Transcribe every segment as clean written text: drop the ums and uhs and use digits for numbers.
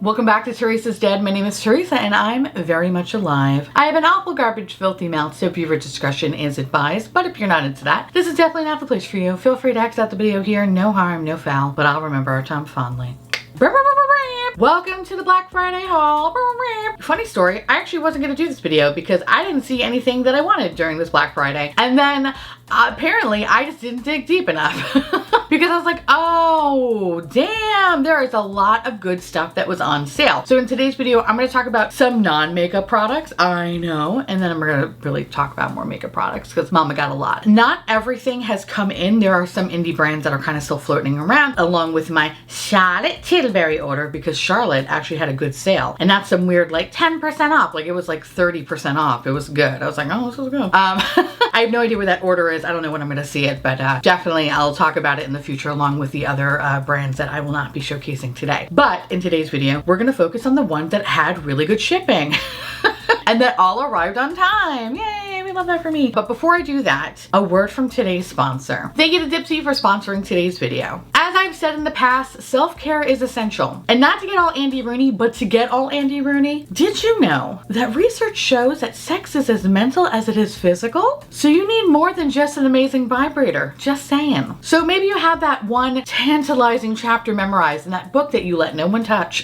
Welcome back to Teresa's Dead. My name is Teresa and I'm very much alive. I have an awful garbage filthy mouth, so viewer discretion is advised, but if you're not into that, this is definitely not the place for you. Feel free to exit out the video here, no harm, no foul, but I'll remember our time fondly. Welcome to the Black Friday haul. Funny story, I actually wasn't going to do this video because I didn't see anything that I wanted during this Black Friday. And then apparently I just didn't dig deep enough because I was like, oh, damn, there is a lot of good stuff that was on sale. So in today's video, I'm going to talk about some non-makeup products. I know. And then I'm going to really talk about more makeup products because mama got a lot. Not everything has come in. There are some indie brands that are kind of still floating around along with my Charlotte Tilbury order because Charlotte actually had a good sale. And that's some weird like 10% off. Like it was like 30% off. It was good. I was like, oh, this is good. I have no idea where that order is. I don't know when I'm going to see it, but definitely I'll talk about it in the future along with the other brands that I will not be showcasing today. But in today's video, we're going to focus on the ones that had really good shipping and that all arrived on time. Yay! We love that for me. But before I do that, a word from today's sponsor. Thank you to Dipsy for sponsoring today's video. As I've said in the past, self-care is essential. And not to get all Andy Rooney, but to get all Andy Rooney. Did you know that research shows that sex is as mental as it is physical? So you need more than just an amazing vibrator. Just saying. So maybe you have that one tantalizing chapter memorized in that book that you let no one touch.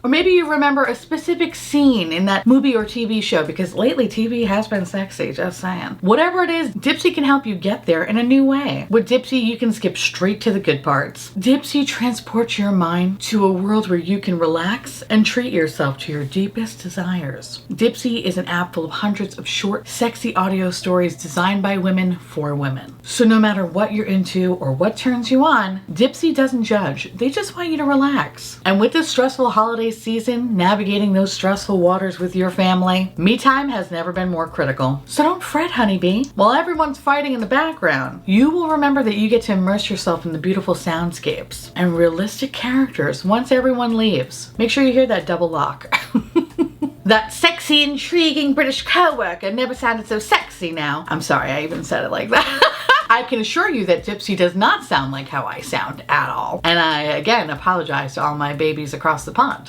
Or maybe you remember a specific scene in that movie or TV show because lately TV has been sexy, just saying. Whatever it is, Dipsy can help you get there in a new way. With Dipsy, you can skip straight to the good parts. Dipsy transports your mind to a world where you can relax and treat yourself to your deepest desires. Dipsy is an app full of hundreds of short, sexy audio stories designed by women for women. So no matter what you're into or what turns you on, Dipsy doesn't judge. They just want you to relax. And with this stressful holiday season, navigating those stressful waters with your family, me time has never been more critical. So don't fret, honeybee. While everyone's fighting in the background, you will remember that you get to immerse yourself in the beautiful soundscapes and realistic characters once everyone leaves. Make sure you hear that double lock. That sexy, intriguing British co-worker never sounded so sexy now. I'm sorry, I even said it like that. I can assure you that Dipsy does not sound like how I sound at all. And I, again, apologize to all my babies across the pond.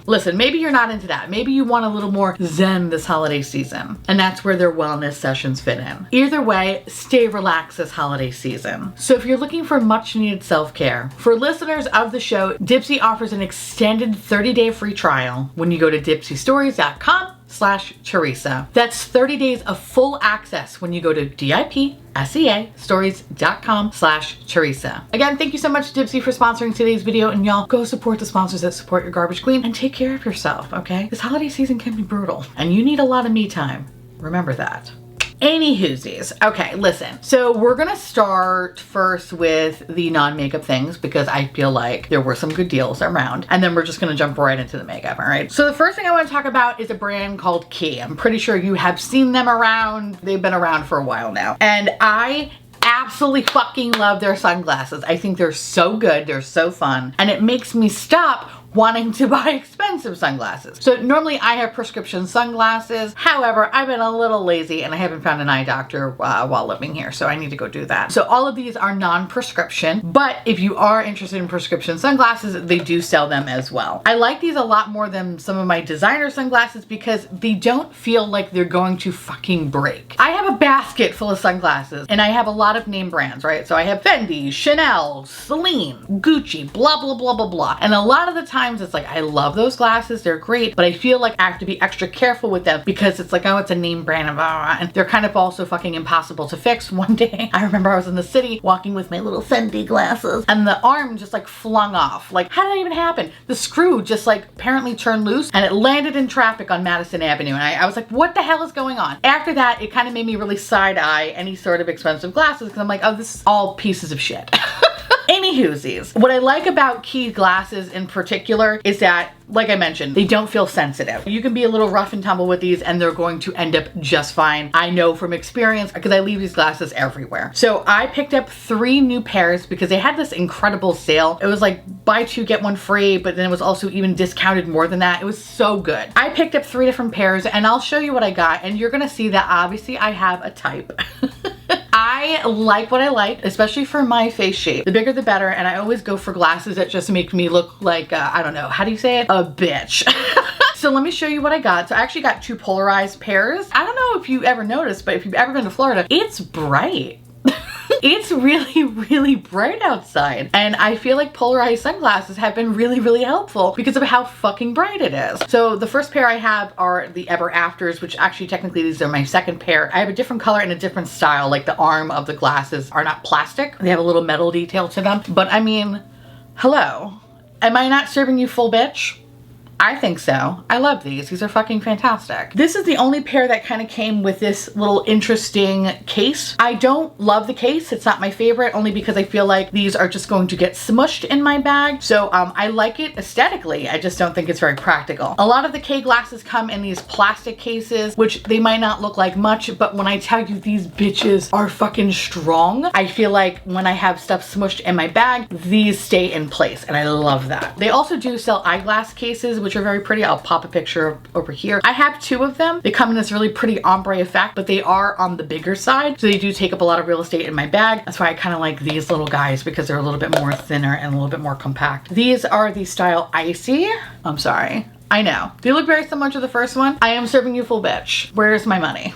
Listen, maybe you're not into that. Maybe you want a little more zen this holiday season, and that's where their wellness sessions fit in. Either way, stay relaxed this holiday season. So if you're looking for much needed self-care, for listeners of the show, Dipsy offers an extended 30-day free trial when you go to dipsystories.com/Theresa. That's 30 days of full access when you go to dipsystories.com/Theresa. Again, thank you so much, Dipsy, for sponsoring today's video, and y'all go support the sponsors that support your garbage queen and take care of yourself, okay? This holiday season can be brutal, and you need a lot of me time. Remember that. Anywhoosies. Okay, listen. So we're gonna start first with the non-makeup things because I feel like there were some good deals around, and then we're just gonna jump right into the makeup, all right? So the first thing I wanna talk about is a brand called Key. I'm pretty sure you have seen them around. They've been around for a while now. And I absolutely fucking love their sunglasses. I think they're so good, they're so fun, and it makes me stop wanting to buy expensive sunglasses. So normally I have prescription sunglasses. However, I've been a little lazy and I haven't found an eye doctor while living here, so I need to go do that. So all of these are non-prescription, but if you are interested in prescription sunglasses, they do sell them as well. I like these a lot more than some of my designer sunglasses because they don't feel like they're going to fucking break. I have a basket full of sunglasses and I have a lot of name brands, right? So I have Fendi, Chanel, Celine, Gucci, blah, blah, blah, blah, blah. And a lot of the time it's like, I love those glasses, they're great, but I feel like I have to be extra careful with them because it's like, oh, it's a name brand of, and they're kind of also fucking impossible to fix. One day, I remember I was in the city walking with my little Fendi glasses and the arm just like flung off. Like, how did that even happen? The screw just like apparently turned loose and it landed in traffic on Madison Avenue. And I was like, what the hell is going on? After that, it kind of made me really side eye any sort of expensive glasses because I'm like, oh, this is all pieces of shit. Anywhoosies, what I like about Key glasses in particular is that, like I mentioned, they don't feel sensitive. You can be a little rough and tumble with these and they're going to end up just fine. I know from experience because I leave these glasses everywhere. So I picked up 3 new pairs because they had this incredible sale. It was like buy 2, get 1 free, but then it was also even discounted more than that. It was so good. I picked up 3 different pairs and I'll show you what I got and you're gonna see that obviously I have a type. I I like what I like, especially for my face shape. The bigger the better, and I always go for glasses that just make me look like, I don't know, how do you say it? A bitch. So let me show you what I got. So I actually got 2 polarized pairs. I don't know if you ever noticed, but if you've ever been to Florida, it's bright. It's really, really bright outside. And I feel like polarized sunglasses have been really, really helpful because of how fucking bright it is. So the first pair I have are the Ever Afters, which actually technically these are my second pair. I have a different color and a different style. Like the arm of the glasses are not plastic. They have a little metal detail to them. But I mean, hello. Am I not serving you full bitch? I think so. I love these. These are fucking fantastic. This is the only pair that kind of came with this little interesting case. I don't love the case. It's not my favorite, only because I feel like these are just going to get smushed in my bag. So I like it aesthetically. I just don't think it's very practical. A lot of the K glasses come in these plastic cases, which they might not look like much, but when I tell you these bitches are fucking strong, I feel like when I have stuff smushed in my bag, these stay in place, and I love that. They also do sell eyeglass cases, which are very pretty. I'll pop a picture over here. I have 2 of them. They come in this really pretty ombre effect, but they are on the bigger side, so they do take up a lot of real estate in my bag. That's why I kind of like these little guys, because they're a little bit more thinner and a little bit more compact. These are the style Icy. I'm sorry. I know. They look very similar to the first one. I am serving you full bitch. Where's my money?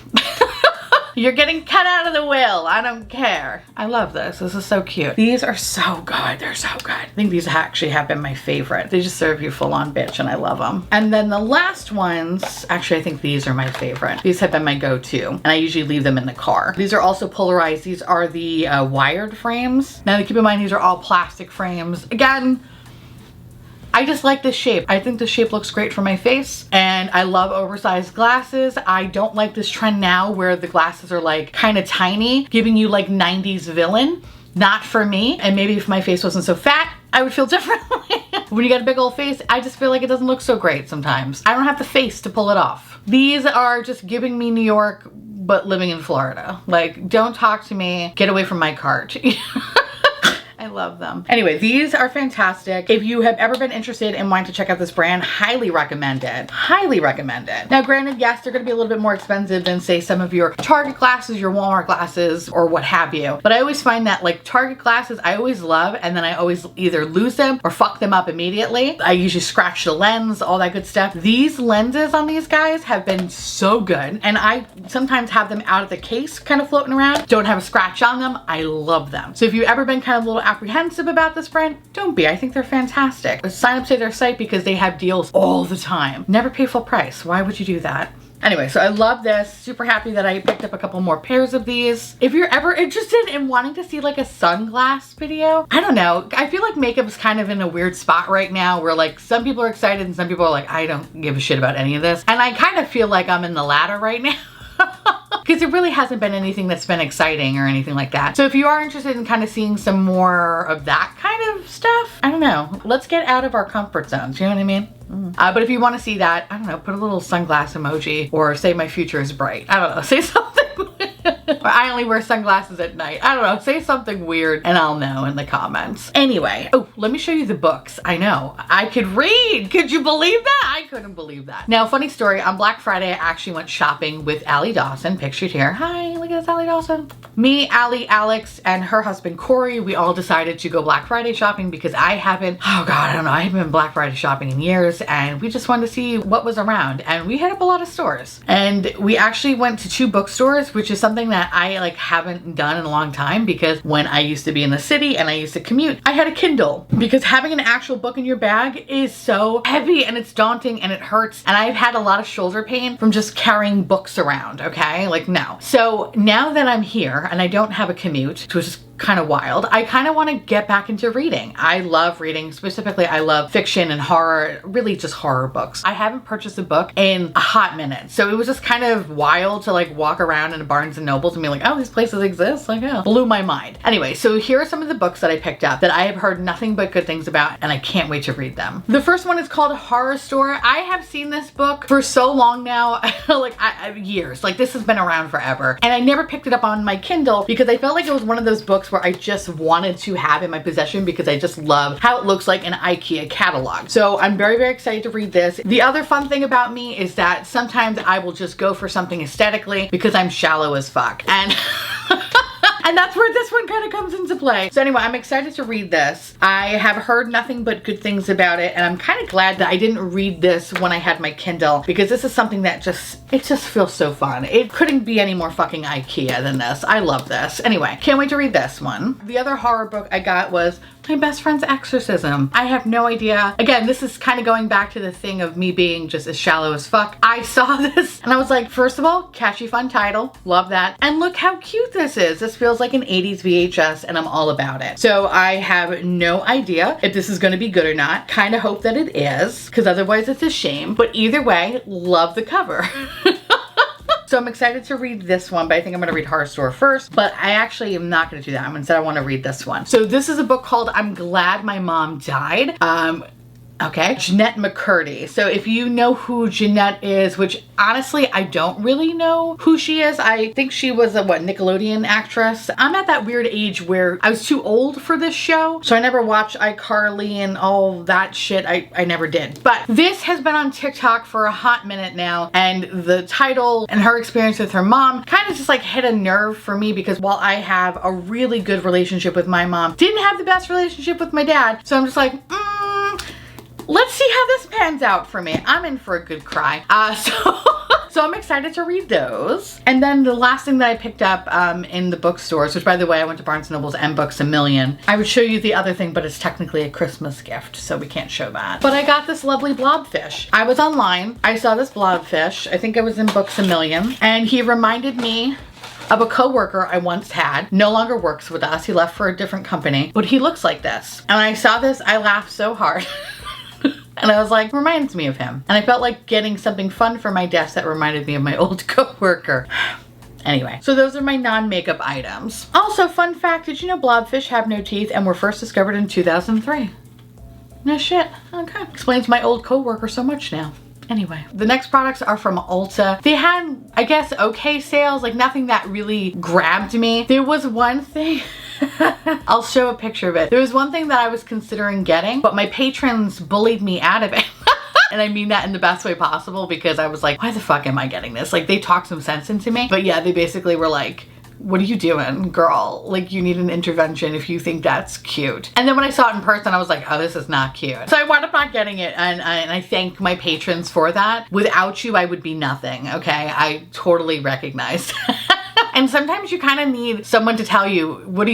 You're getting cut out of the will. I don't care. I love this. This is so cute. These are so good. They're so good. I think these actually have been my favorite. They just serve you full on bitch, and I love them. And then the last ones, actually I think these are my favorite. These have been my go-to, and I usually leave them in the car. These are also polarized. These are the wired frames. Now keep in mind, these are all plastic frames. Again, I just like this shape. I think the shape looks great for my face, and I love oversized glasses. I don't like this trend now where the glasses are like kind of tiny, giving you like 90s villain. Not for me. And maybe if my face wasn't so fat, I would feel differently. When you got a big old face, I just feel like it doesn't look so great sometimes. I don't have the face to pull it off. These are just giving me New York, but living in Florida. Like, don't talk to me. Get away from my cart. I love them. Anyway, these are fantastic. If you have ever been interested in wanting to check out this brand, highly recommend it. Highly recommend it. Now, granted, yes, they're gonna be a little bit more expensive than, say, some of your Target glasses, your Walmart glasses, or what have you. But I always find that, like, Target glasses, I always love, and then I always either lose them or fuck them up immediately. I usually scratch the lens, all that good stuff. These lenses on these guys have been so good, and I sometimes have them out of the case, kind of floating around. Don't have a scratch on them. I love them. So if you've ever been kind of a little apprehensive about this brand, don't be. I think they're fantastic. Sign up to their site because they have deals all the time. Never pay full price. Why would you do that? Anyway, so I love this. Super happy that I picked up a couple more pairs of these. If you're ever interested in wanting to see like a sunglass video, I don't know. I feel like makeup is kind of in a weird spot right now where like some people are excited and some people are like, I don't give a shit about any of this. And I kind of feel like I'm in the latter right now. Because it really hasn't been anything that's been exciting or anything like that. So if you are interested in kind of seeing some more of that kind of stuff, I don't know. Let's get out of our comfort zones, you know what I mean? But if you want to see that, I don't know, put a little sunglass emoji or say my future is bright. I don't know, say something. Or I only wear sunglasses at night. I don't know, say something weird and I'll know in the comments. Anyway, oh, let me show you the books. I know, I could read. Could you believe that? I couldn't believe that. Now, funny story, on Black Friday, I actually went shopping with Allie Dawson, pictured here. Hi, look at this, Allie Dawson. Me, Allie, Alex, and her husband, Corey, we all decided to go Black Friday shopping because I haven't, oh God, I don't know, I haven't been Black Friday shopping in years, and we just wanted to see what was around, and we hit up a lot of stores. And we actually went to 2 bookstores, which is something that I like haven't done in a long time, because when I used to be in the city and I used to commute, I had a Kindle, because having an actual book in your bag is so heavy and it's daunting and it hurts, and I've had a lot of shoulder pain from just carrying books around, okay? Like, no. So now that I'm here and I don't have a commute, which is kind of wild, I kind of want to get back into reading. I love reading. Specifically, I love fiction and horror, really just horror books. I haven't purchased a book in a hot minute, so it was just kind of wild to like walk around in Barnes and Nobles and be like, oh, these places exist? Like, oh, blew my mind. Anyway, so here are some of the books that I picked up that I have heard nothing but good things about, and I can't wait to read them. The first one is called Horror Store. I have seen this book for so long now, like years. Like, this has been around forever, and I never picked it up on my Kindle because I felt like it was one of those books where I just wanted to have in my possession because I just love how it looks like an IKEA catalog. So I'm very, very excited to read this. The other fun thing about me is that sometimes I will just go for something aesthetically because I'm shallow as fuck. And And that's where this one kind of comes into play. So anyway, I'm excited to read this. I have heard nothing but good things about it, and I'm kind of glad that I didn't read this when I had my Kindle, because this is something that it just feels so fun. It couldn't be any more fucking IKEA than this. I love this. Anyway, can't wait to read this one. The other horror book I got was My Best Friend's Exorcism. I have no idea. Again, this is kind of going back to the thing of me being just as shallow as fuck. I saw this and I was like, first of all, catchy, fun title. Love that. And look how cute this is. This feels like an 80s VHS and I'm all about it. So I have no idea if this is going to be good or not. Kind of hope that it is, because otherwise it's a shame. But either way, love the cover. So I'm excited to read this one, but I think I'm going to read Horror Store first. But I actually am not going to do that. Instead, I want to read this one. So this is a book called I'm Glad My Mom Died. Okay, Jeanette McCurdy. So if you know who Jeanette is, which honestly, I don't really know who she is. I think she was a, Nickelodeon actress. I'm at that weird age where I was too old for this show. So I never watched iCarly and all that shit. I never did. But this has been on TikTok for a hot minute now. And the title and her experience with her mom kind of just like hit a nerve for me, because while I have a really good relationship with my mom, didn't have the best relationship with my dad. So I'm just like, let's see how this pans out for me. I'm in for a good cry. So I'm excited to read those. And then the last thing that I picked up in the bookstores, which by the way, I went to Barnes & Noble's and Books A Million. I would show you the other thing, but it's technically a Christmas gift, so we can't show that. But I got this lovely blobfish. I was online. I saw this blobfish. I think it was in Books A Million. And he reminded me of a coworker I once had. No longer works with us. He left for a different company, but he looks like this. And I saw this, I laughed so hard. And I was like, reminds me of him. And I felt like getting something fun for my desk that reminded me of my old coworker. Anyway, so those are my non-makeup items. Also, fun fact, did you know blobfish have no teeth and were first discovered in 2003? No shit. Okay. Explains my old coworker so much now. Anyway, the next products are from Ulta. They had, I guess, okay sales, like nothing that really grabbed me. There was one thing, I'll show a picture of it. There was one thing that I was considering getting, but my patrons bullied me out of it. And I mean that in the best way possible, because I was like, why the fuck am I getting this? Like, they talked some sense into me. But yeah, they basically were like, what are you doing, girl? Like, you need an intervention if you think that's cute. And then when I saw it in person, I was like, oh, this is not cute. So I wound up not getting it, and I thank my patrons for that. Without you, I would be nothing, okay? I totally recognize. And sometimes you kind of need someone to tell you, what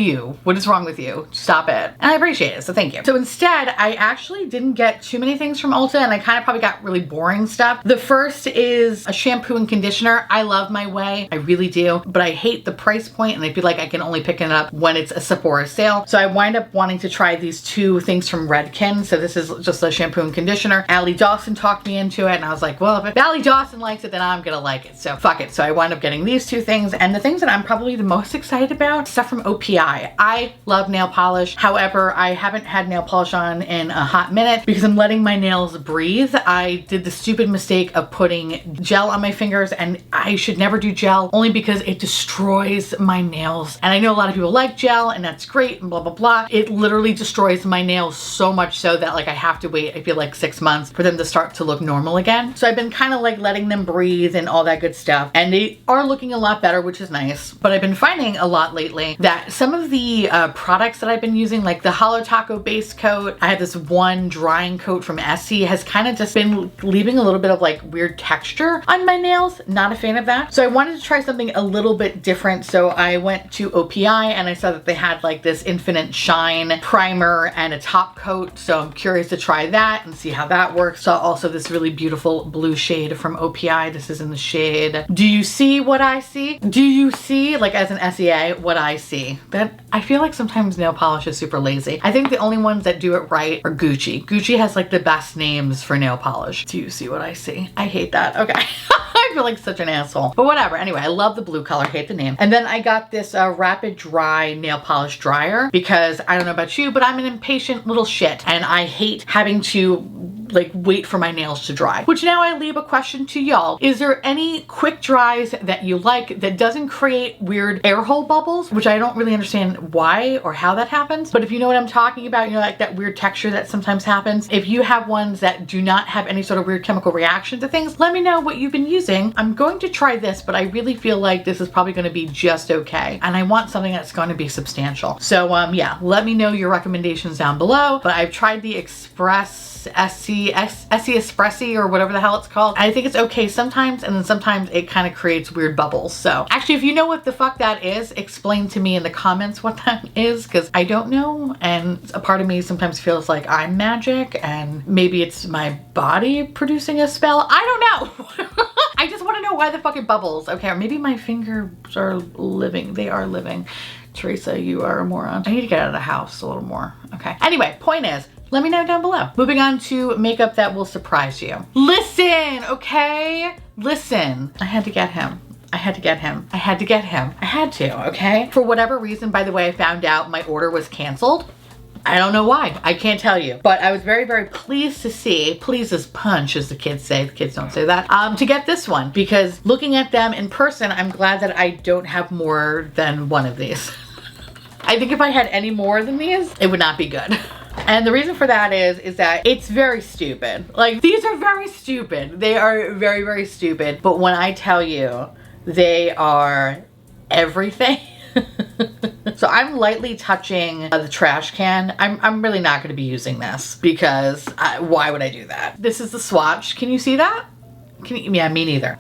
is wrong with you? Stop it. And I appreciate it, so thank you. So instead, I actually didn't get too many things from Ulta, and I kind of probably got really boring stuff. The first is a shampoo and conditioner. I love my Way, I really do, but I hate the price point, and I feel like I can only pick it up when it's a Sephora sale. So I wind up wanting to try these two things from Redken. So this is just a shampoo and conditioner. Allie Dawson talked me into it, and I was like, well, if Allie Dawson likes it, then I'm gonna like it. So fuck it. So I wind up getting these two things, and the things that I'm probably the most excited about, stuff from OPI. I love nail polish. However, I haven't had nail polish on in a hot minute because I'm letting my nails breathe. I did the stupid mistake of putting gel on my fingers, and I should never do gel only because it destroys my nails. And I know a lot of people like gel, and that's great and blah, blah, blah. It literally destroys my nails so much so that like I have to wait, I feel like 6 months for them to start to look normal again. So I've been kind of like letting them breathe and all that good stuff. And they are looking a lot better, which is nice. But I've been finding a lot lately that some of the products that I've been using, like the Holo Taco base coat, I have this one drying coat from Essie, has kind of just been leaving a little bit of like weird texture on my nails. Not a fan of that. So I wanted to try something a little bit different. So I went to OPI and I saw that they had like this Infinite Shine primer and a top coat. So I'm curious to try that and see how that works. Saw also this really beautiful blue shade from OPI. This is in the shade. Do you see what I see? Do you see, like as an SEA, what I see? That I feel like sometimes nail polish is super lazy. I think the only ones that do it right are Gucci. Gucci has like the best names for nail polish. Do you see what I see? I hate that. Okay. I feel like such an asshole, but whatever. Anyway, I love the blue color, hate the name. And then I got this rapid dry nail polish dryer because I don't know about you, but I'm an impatient little shit and I hate having to like wait for my nails to dry. Which now I leave a question to y'all. Is there any quick dries that you like that doesn't create weird air hole bubbles, which I don't really understand why or how that happens. But if you know what I'm talking about, you know, like that weird texture that sometimes happens. If you have ones that do not have any sort of weird chemical reaction to things, let me know what you've been using. I'm going to try this, but I really feel like this is probably going to be just okay. And I want something that's going to be substantial. So yeah, let me know your recommendations down below. But I've tried the Essie Espressi or whatever the hell it's called. I think it's okay sometimes, and then sometimes it kind of creates weird bubbles. So actually, if you know what the fuck that is, explain to me in the comments what that is, because I don't know, and a part of me sometimes feels like I'm magic and maybe it's my body producing a spell. I don't know. I just want to know why the fuck it bubbles. Okay, or maybe my fingers are living. They are living. Theresa, you are a moron. I need to get out of the house a little more. Okay. Anyway, point is, let me know down below. Moving on to makeup that will surprise you. Listen, okay? Listen. I had to get him. I had to get him. I had to get him. I had to, okay? For whatever reason, by the way, I found out my order was canceled. I don't know why. I can't tell you. But I was very, very pleased to see, pleased as punch, as the kids say. The kids don't say that. To get this one, because looking at them in person, I'm glad that I don't have more than one of these. I think if I had any more than these, it would not be good. And the reason for that is that it's very stupid. Like, these are very stupid. They are very, very stupid. But when I tell you, they are everything. So I'm lightly touching the trash can. I'm really not going to be using this because why would I do that? This is the swatch. Can you see that? Can you? Yeah, me neither.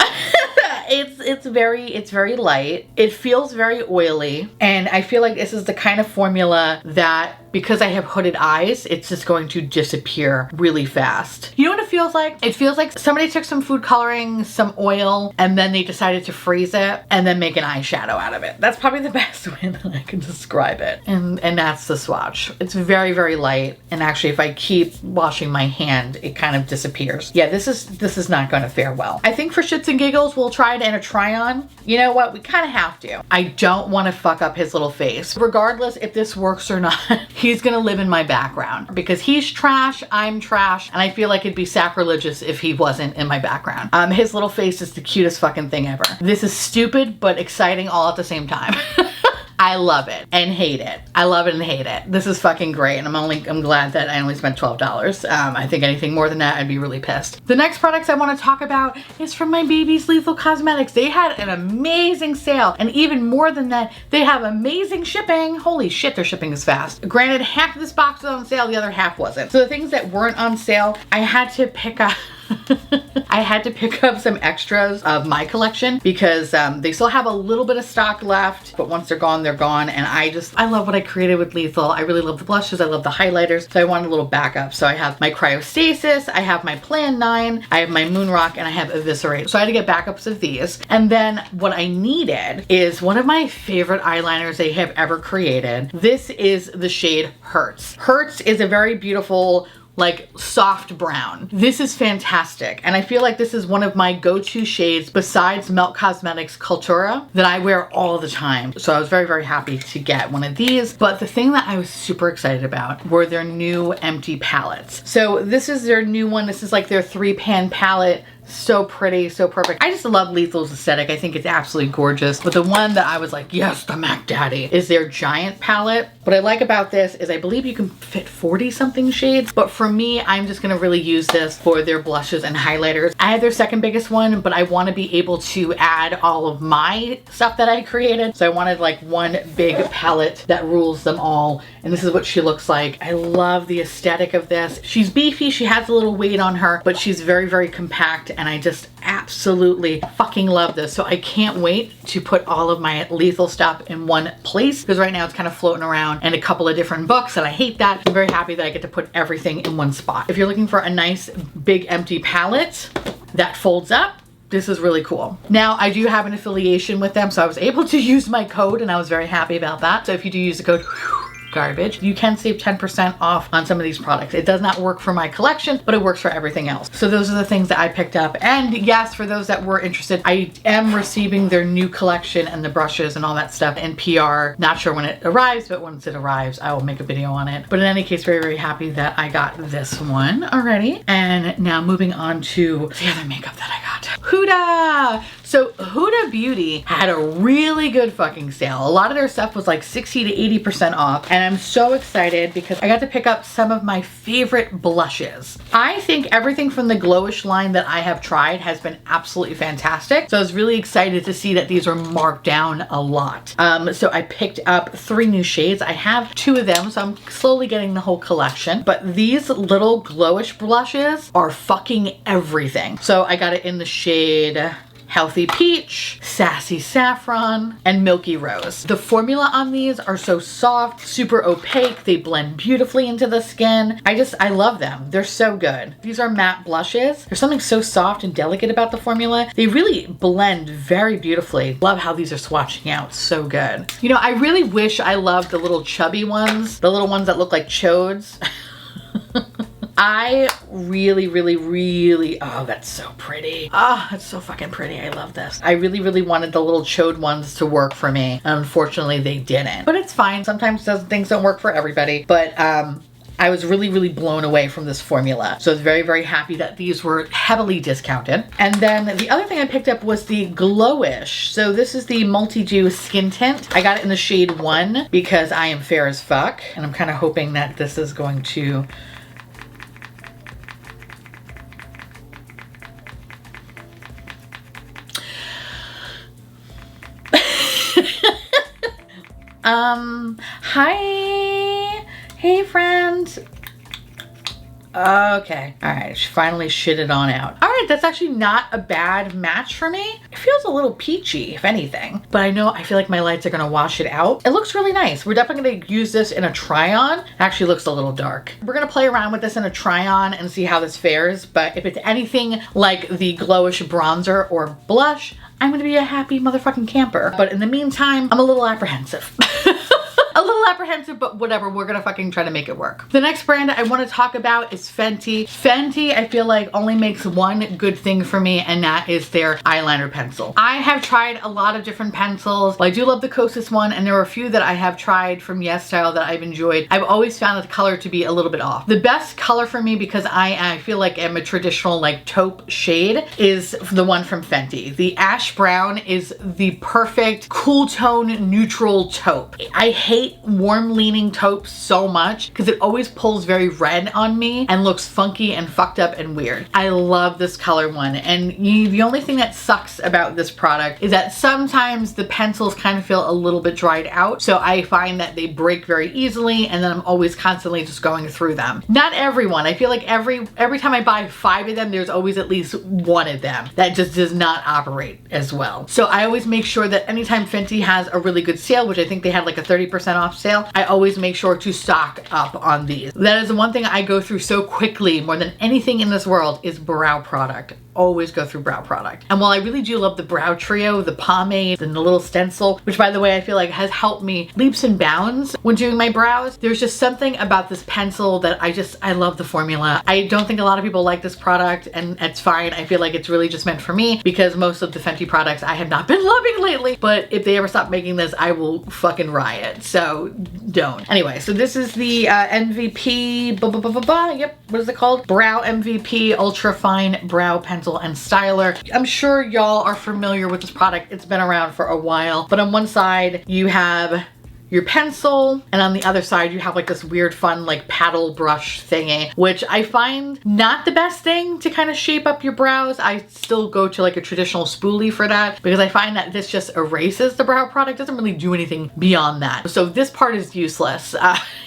It's very light. It feels very oily, and I feel like this is the kind of formula that, because I have hooded eyes, it's just going to disappear really fast. You know what it feels like? It feels like somebody took some food coloring, some oil, and then they decided to freeze it and then make an eyeshadow out of it. That's probably the best way that I can describe it. And that's the swatch. It's very, very light. And actually, if I keep washing my hand, it kind of disappears. Yeah, this is not going to fare well. I think for shits and giggles, we'll try it in a try on. You know what? We kind of have to. I don't want to fuck up his little face. Regardless if this works or not, he's gonna live in my background because he's trash, I'm trash, and I feel like it'd be sacrilegious if he wasn't in my background. His little face is the cutest fucking thing ever. This is stupid but exciting all at the same time. I love it and hate it. I love it and hate it. This is fucking great, and I'm glad that I only spent $12. I think anything more than that, I'd be really pissed. The next products I want to talk about is from my baby's Lethal Cosmetics. They had an amazing sale, and even more than that, they have amazing shipping. Holy shit, their shipping is fast. Granted, half of this box was on sale, the other half wasn't. So the things that weren't on sale, I had to pick up. I had to pick up some extras of my collection because they still have a little bit of stock left, but once they're gone, they're gone. And I love what I created with Lethal. I really love the blushes. I love the highlighters. So I wanted a little backup. So I have my Cryostasis, I have my Plan 9, I have my Moon Rock, and I have Eviscerate. So I had to get backups of these. And then what I needed is one of my favorite eyeliners they have ever created. This is the shade Hurts. Hurts is a very beautiful, like, soft brown. This is fantastic. And I feel like this is one of my go-to shades besides Melt Cosmetics Cultura that I wear all the time. So I was very, very happy to get one of these. But the thing that I was super excited about were their new empty palettes. So this is their new one. This is like their 3-pan palette. So pretty, so perfect. I just love Lethal's aesthetic. I think it's absolutely gorgeous. But the one that I was like, yes, the Mac Daddy, is their giant palette. What I like about this is I believe you can fit 40 something shades. But for me, I'm just gonna really use this for their blushes and highlighters. I have their second biggest one, but I wanna be able to add all of my stuff that I created. So I wanted like one big palette that rules them all. And this is what she looks like. I love the aesthetic of this. She's beefy, she has a little weight on her, but she's very, very compact. And I just absolutely fucking love this. So I can't wait to put all of my Lethal stuff in one place because right now it's kind of floating around in a couple of different books and I hate that. I'm very happy that I get to put everything in one spot. If you're looking for a nice big empty palette that folds up, this is really cool. Now, I do have an affiliation with them, so I was able to use my code and I was very happy about that. So if you do use the code garbage, you can save 10% off on some of these products. It does not work for my collection, but it works for everything else. So those are the things that I picked up. And yes, for those that were interested, I am receiving their new collection and the brushes and all that stuff in PR. Not sure when it arrives, but once it arrives, I will make a video on it. But in any case, very, very happy that I got this one already. And now moving on to the other makeup that I got. Huda! So Huda Beauty had a really good fucking sale. A lot of their stuff was like 60 to 80% off. And I'm so excited because I got to pick up some of my favorite blushes. I think everything from the Glowish line that I have tried has been absolutely fantastic. So I was really excited to see that these are marked down a lot. So I picked up 3 new shades. I have 2 of them, so I'm slowly getting the whole collection. But these little Glowish blushes are fucking everything. So I got it in the shade Healthy Peach, Sassy Saffron, and Milky Rose. The formula on these are so soft, super opaque. They blend beautifully into the skin. I love them. They're so good. These are matte blushes. There's something so soft and delicate about the formula. They really blend very beautifully. Love how these are swatching out. So good. You know, I really wish I loved the little chubby ones, the little ones that look like chodes. I really, oh, that's so pretty. Oh, that's so fucking pretty. I love this. I really wanted the little chode ones to work for me. And unfortunately, they didn't. But it's fine. Sometimes things don't work for everybody. But I was really blown away from this formula. So I was very happy that these were heavily discounted. And then the other thing I picked up was the Glowish. So this is the Multi-Dew Skin Tint. I got it in the shade 1 because I am fair as fuck. And I'm kind of hoping that this is going to... Hi. Hey, friend. Okay. All right. She finally shitted on out. All right. That's actually not a bad match for me. It feels a little peachy, if anything. But I feel like my lights are going to wash it out. It looks really nice. We're definitely going to use this in a try-on. It actually looks a little dark. We're going to play around with this in a try-on and see how this fares. But if it's anything like the Glowish bronzer or blush, I'm going to be a happy motherfucking camper. But in the meantime, I'm a little apprehensive. A little apprehensive, but whatever, we're gonna fucking try to make it work. The next brand I want to talk about is Fenty. Fenty, I feel like, only makes one good thing for me, and that is their eyeliner pencil. I have tried a lot of different pencils. Well, I do love the Kosas one, and there are a few that I have tried from Yes Style that I've enjoyed. I've always found the color to be a little bit off. The best color for me, because I feel like I'm a traditional like taupe shade, is the one from Fenty. The ash brown is the perfect cool tone neutral taupe. I hate warm leaning taupes so much because it always pulls very red on me and looks funky and fucked up and weird. I love this color one, and the only thing that sucks about this product is that sometimes the pencils kind of feel a little bit dried out, so I find that they break very easily, and then I'm always constantly just going through them. Not everyone. I feel like every time I buy 5 of them, there's always at least 1 of them that just does not operate as well. So I always make sure that anytime Fenty has a really good sale, which I think they had like a 30% off sale, I always make sure to stock up on these. That is the one thing I go through so quickly more than anything in this world is brow product. Always go through brow product. And while I really do love the brow trio, the pomade and the little stencil, which by the way, I feel like has helped me leaps and bounds when doing my brows, there's just something about this pencil that I love the formula. I don't think a lot of people like this product, and it's fine. I feel like it's really just meant for me because most of the Fenty products I have not been loving lately, but if they ever stop making this, I will fucking riot. So don't. Anyway, so this is the MVP, yep, what is it called? Brow MVP Ultra Fine Brow Pencil and styler. I'm sure y'all are familiar with this product. It's been around for a while, but on one side you have your pencil, and on the other side you have like this weird fun like paddle brush thingy, which I find not the best thing to kind of shape up your brows. I still go to like a traditional spoolie for that because I find that this just erases the brow product. Doesn't really do anything beyond that. So this part is useless.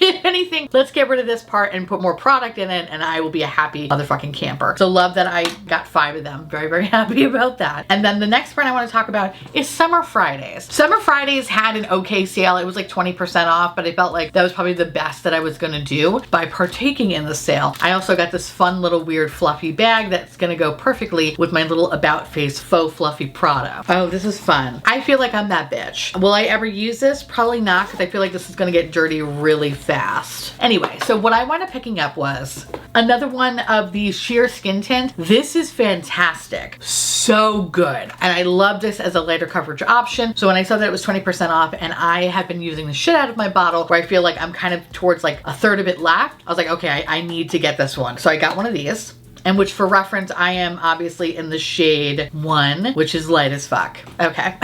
If anything, let's get rid of this part and put more product in it, and I will be a happy motherfucking camper. So love that I got 5 of them. Very happy about that. And then the next brand I want to talk about is Summer Fridays. Summer Fridays had an okay sale. It was like 20% off, but I felt like that was probably the best that I was gonna do by partaking in the sale. I also got this fun little weird fluffy bag that's gonna go perfectly with my little About Face faux fluffy Prada. Oh, this is fun. I feel like I'm that bitch. Will I ever use this? Probably not, because I feel like this is gonna get dirty really fast. Anyway, so what I wound up picking up was another one of the sheer skin tint. This is fantastic. So good. And I love this as a lighter coverage option. So when I saw that it was 20% off, and I have been using the shit out of my bottle where I feel like I'm kind of towards like a third of it left, I was like, okay, I need to get this one. So I got one of these. And which, for reference, I am obviously in the shade 1, which is light as fuck. Okay.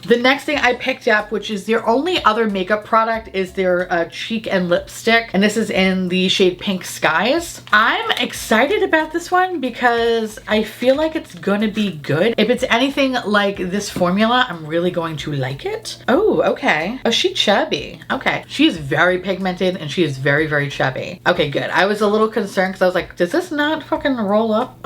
The next thing I picked up, which is their only other makeup product, is their cheek and lipstick. And this is in the shade Pink Skies. I'm excited about this one because I feel like it's gonna be good. If it's anything like this formula, I'm really going to like it. Oh, okay. Oh, she's chubby. Okay. She is very pigmented and she is very, very chubby. Okay, good. I was a little concerned because I was like, does this not fucking roll up?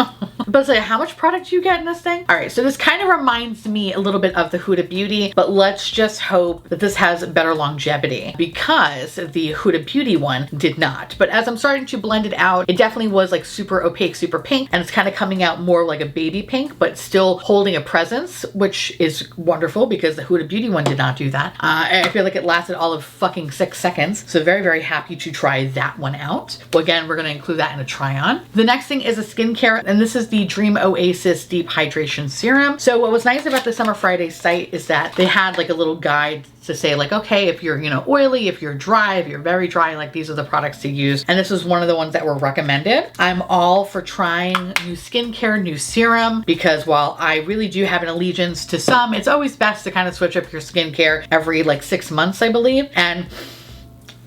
But it's like, how much product do you get in this thing? All right, so this kind of reminds me a little bit of the Huda Beauty, but let's just hope that this has better longevity, because the Huda Beauty one did not. But as I'm starting to blend it out, it definitely was like super opaque, super pink, and it's kind of coming out more like a baby pink, but still holding a presence, which is wonderful because the Huda Beauty one did not do that. I feel like it lasted all of fucking 6 seconds. So very, very happy to try that one out. Well, again, we're gonna include that in a try on. The next thing is a skincare, and this is the Dream Oasis Deep Hydration Serum. So what was nice about the Summer Friday site is that they had like a little guide to say like, okay, if you're, you know, oily, if you're dry, if you're very dry, like these are the products to use. And this was one of the ones that were recommended. I'm all for trying new skincare, new serum, because while I really do have an allegiance to some, it's always best to kind of switch up your skincare every like 6 months, I believe. And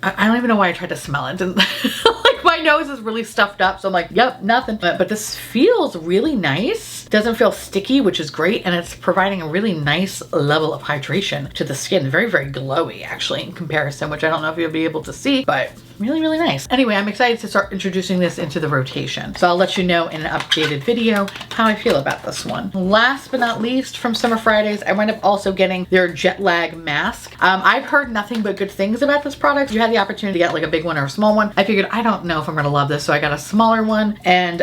I don't even know why I tried to smell it. Like my nose is really stuffed up, so I'm like, yep, nothing. But this feels really nice. Doesn't feel sticky, which is great, and it's providing a really nice level of hydration to the skin. Very, very glowy actually in comparison, which I don't know if you'll be able to see, but really, really nice. Anyway, I'm excited to start introducing this into the rotation. So I'll let you know in an updated video how I feel about this one. Last but not least, from Summer Fridays, I wound up also getting their jet lag mask. I've heard nothing but good things about this product. You had the opportunity to get like a big one or a small one. I figured, I don't know if I'm gonna love this, so I got a smaller one. And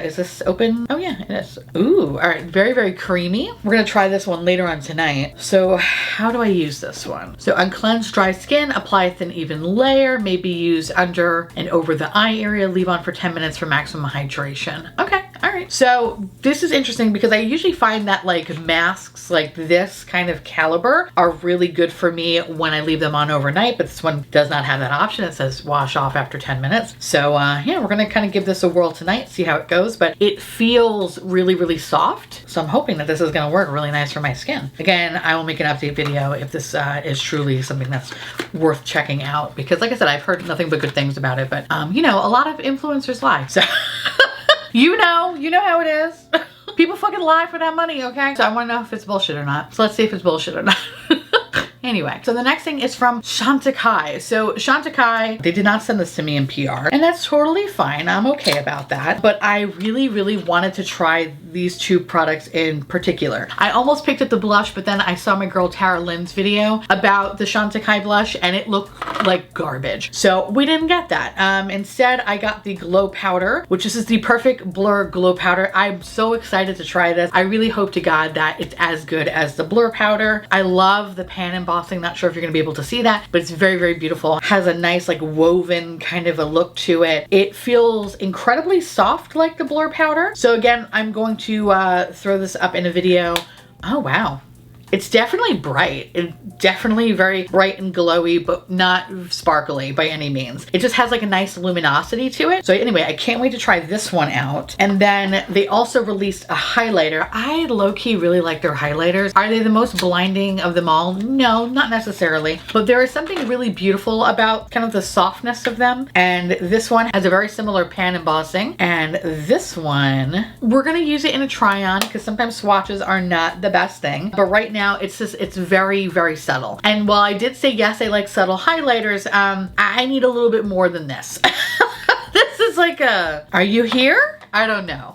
is this open? Oh yeah, it is. Ooh, all right, very, very creamy. We're gonna try this one later on tonight. So how do I use this one? So on cleansed dry skin, apply a thin even layer, maybe use under and over the eye area, leave on for 10 minutes for maximum hydration. Okay, all right. So this is interesting because I usually find that like masks like this kind of caliber are really good for me when I leave them on overnight, but this one does not have that option. It says wash off after 10 minutes. So yeah, we're gonna kind of give this a whirl tonight, see how it goes, but it feels really, really soft. So I'm hoping that this is gonna work really nice for my skin. Again, I will make an update video if this is truly something that's worth checking out, because like I said, I've heard nothing but good things about it, but you know, a lot of influencers lie. So you know how it is. People fucking lie for that money, okay? So I wanna know if it's bullshit or not. So let's see if it's bullshit or not. Anyway, so the next thing is from Chantecaille. So Chantecaille, they did not send this to me in PR, and that's totally fine. I'm okay about that. But I really, really wanted to try these two products in particular. I almost picked up the blush, but then I saw my girl Tara Lynn's video about the Chantecaille blush, and it looked like garbage. So we didn't get that. Instead, I got the glow powder, which is the Perfect Blur Glow Powder. I'm so excited to try this. I really hope to God that it's as good as the Blur powder. I love the pan embossing. Not sure if you're gonna be able to see that, but it's very, very beautiful. Has a nice like woven kind of a look to it. It feels incredibly soft like the Blur powder. So again, I'm going to throw this up in a video. Oh wow. It's definitely bright. It's definitely very bright and glowy, but not sparkly by any means. It just has like a nice luminosity to it. So anyway, I can't wait to try this one out. And then they also released a highlighter. I low-key really like their highlighters. Are they the most blinding of them all? No, not necessarily. But there is something really beautiful about kind of the softness of them. And this one has a very similar pan embossing. And this one, we're gonna use it in a try-on because sometimes swatches are not the best thing. But right now, it's just, it's very, very subtle. And while I did say yes, I like subtle highlighters, I need a little bit more than this. This is like a, are you here? I don't know.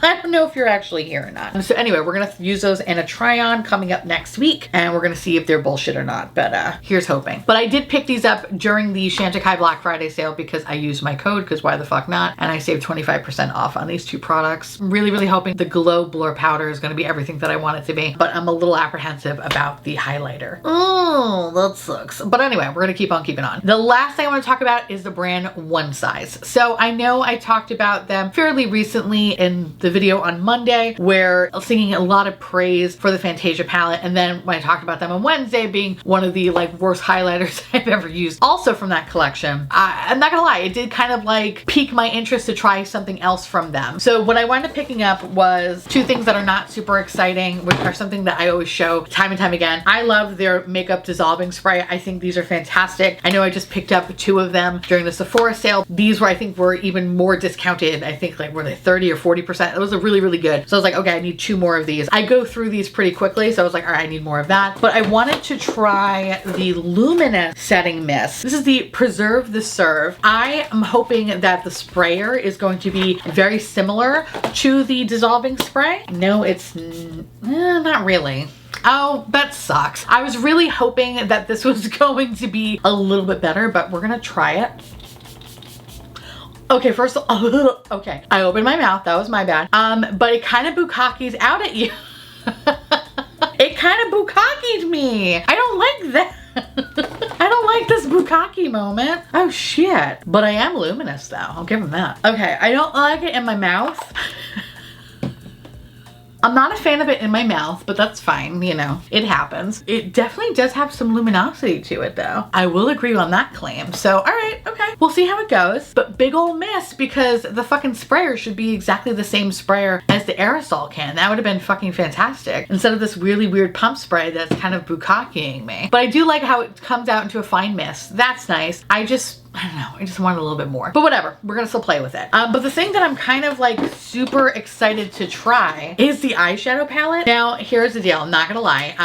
I don't know if you're actually here or not. So anyway, we're gonna use those in a try on coming up next week, and we're gonna see if they're bullshit or not, but here's hoping. But I did pick these up during the Chanticleer Black Friday sale because I used my code, because why the fuck not? And I saved 25% off on these two products. I'm really, really hoping the Glow Blur Powder is gonna be everything that I want it to be, but I'm a little apprehensive about the highlighter. Oh, that sucks. But anyway, we're gonna keep on keeping on. The last thing I wanna talk about is the brand One Size. So I know I talked about them fairly recently in the video on Monday, where I was singing a lot of praise for the Fantasia palette, and then when I talked about them on Wednesday being one of the like worst highlighters I've ever used, also from that collection. I'm not gonna lie, it did kind of like pique my interest to try something else from them. So what I wound up picking up was two things that are not super exciting, which are something that I always show time and time again. I love their makeup dissolving spray. I think these are fantastic. I know I just picked up two of them during the Sephora sale. These were, I think, were even more discounted. I think like were they 30 or 40%. It was a really, really good. So I was like, okay, I need two more of these. I go through these pretty quickly. So I was like, all right, I need more of that. But I wanted to try the Luminous Setting Mist. This is the Preserve the Serve. I am hoping that the sprayer is going to be very similar to the dissolving spray. No, it's not really. Oh, that sucks. I was really hoping that this was going to be a little bit better, but we're gonna try it. Okay, first of all, okay. I opened my mouth, that was my bad. But it kind of bukkakis out at you. It kind of bukkakied me. I don't like that. I don't like this bukkake moment. Oh shit. But I am luminous though, I'll give him that. Okay, I don't like it in my mouth. I'm not a fan of it in my mouth, but that's fine, you know, it happens. It definitely does have some luminosity to it though. I will agree on that claim. So, all right, okay. We'll see how it goes, but big ol' miss because the fucking sprayer should be exactly the same sprayer as the aerosol can. That would have been fucking fantastic instead of this really weird pump spray that's kind of bukkakeing me. But I do like how it comes out into a fine mist. That's nice. I don't know, I just wanted a little bit more. But whatever, we're gonna still play with it. But the thing that I'm kind of like super excited to try is the eyeshadow palette. Now, here's the deal, I'm not gonna lie.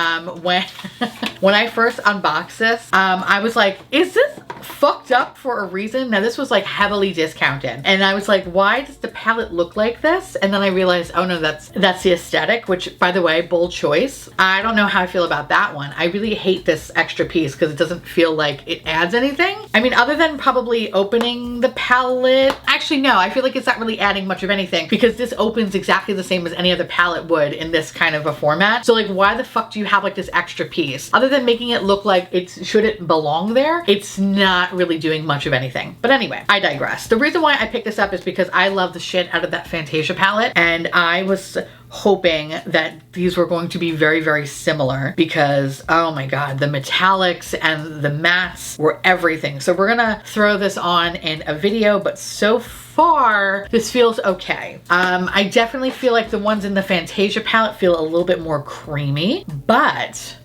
When I first unboxed this, I was like, is this fucked up for a reason? Now, this was like heavily discounted. And I was like, why does the palette look like this? And then I realized, oh no, that's the aesthetic, which by the way, bold choice. I don't know how I feel about that one. I really hate this extra piece because it doesn't feel like it adds anything. I mean, other than probably opening the palette. Actually, no, I feel like it's not really adding much of anything because this opens exactly the same as any other palette would in this kind of a format. So like, why the fuck do you have like this extra piece? Other than making it look like should it belong there, it's not really doing much of anything. But anyway, I digress. The reason why I picked this up is because I love the shit out of that Fantasia palette, and I was hoping that these were going to be very, very similar because, oh my God, the metallics and the mattes were everything. So we're gonna throw this on in a video, but so far, this feels okay. I definitely feel like the ones in the Fantasia palette feel a little bit more creamy, but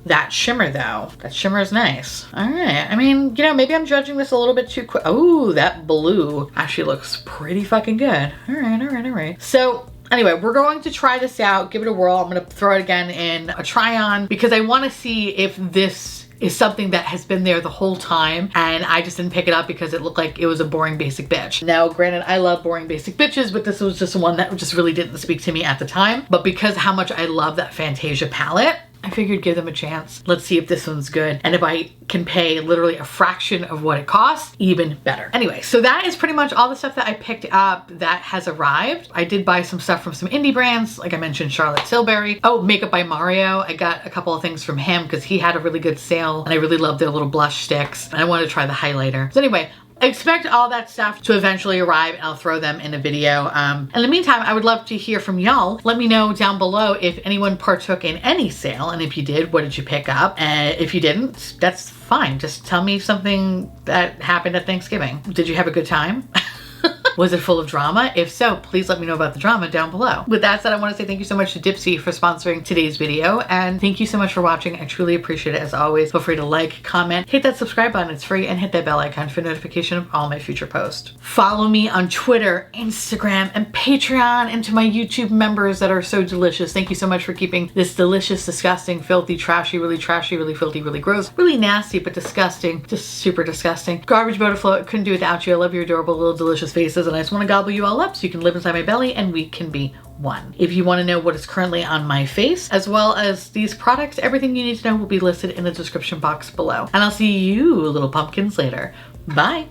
that shimmer though, that shimmer is nice. All right, I mean, you know, maybe I'm judging this a little bit too quick. Oh, that blue actually looks pretty fucking good. All right, all right, all right. So anyway, we're going to try this out, give it a whirl. I'm gonna throw it again in a try on because I wanna see if this is something that has been there the whole time and I just didn't pick it up because it looked like it was a boring basic bitch. Now, granted, I love boring basic bitches, but this was just one that just really didn't speak to me at the time. But because how much I love that Fantasia palette, I figured give them a chance. Let's see if this one's good. And if I can pay literally a fraction of what it costs, even better. Anyway, so that is pretty much all the stuff that I picked up that has arrived. I did buy some stuff from some indie brands. Like I mentioned, Charlotte Tilbury. Oh, Makeup by Mario. I got a couple of things from him because he had a really good sale and I really love their little blush sticks. And I wanted to try the highlighter. So anyway, expect all that stuff to eventually arrive and I'll throw them in a video. In the meantime, I would love to hear from y'all. Let me know down below if anyone partook in any sale, and if you did, what did you pick up? And if you didn't, that's fine. Just tell me something that happened at Thanksgiving. Did you have a good time? Was it full of drama? If so, please let me know about the drama down below. With that said, I want to say thank you so much to Dipsy for sponsoring today's video, and thank you so much for watching. I truly appreciate it as always. Feel free to like, comment, hit that subscribe button, it's free, and hit that bell icon for notification of all my future posts. Follow me on Twitter, Instagram, and Patreon, and to my YouTube members that are so delicious. Thank you so much for keeping this delicious, disgusting, filthy, trashy, really filthy, really gross, really nasty, but disgusting, just super disgusting. Garbage boat afloat, couldn't do without you. I love your adorable little delicious faces. says that I just want to gobble you all up so you can live inside my belly and we can be one. If you want to know what is currently on my face, as well as these products, everything you need to know will be listed in the description box below. And I'll see you little pumpkins later. Bye.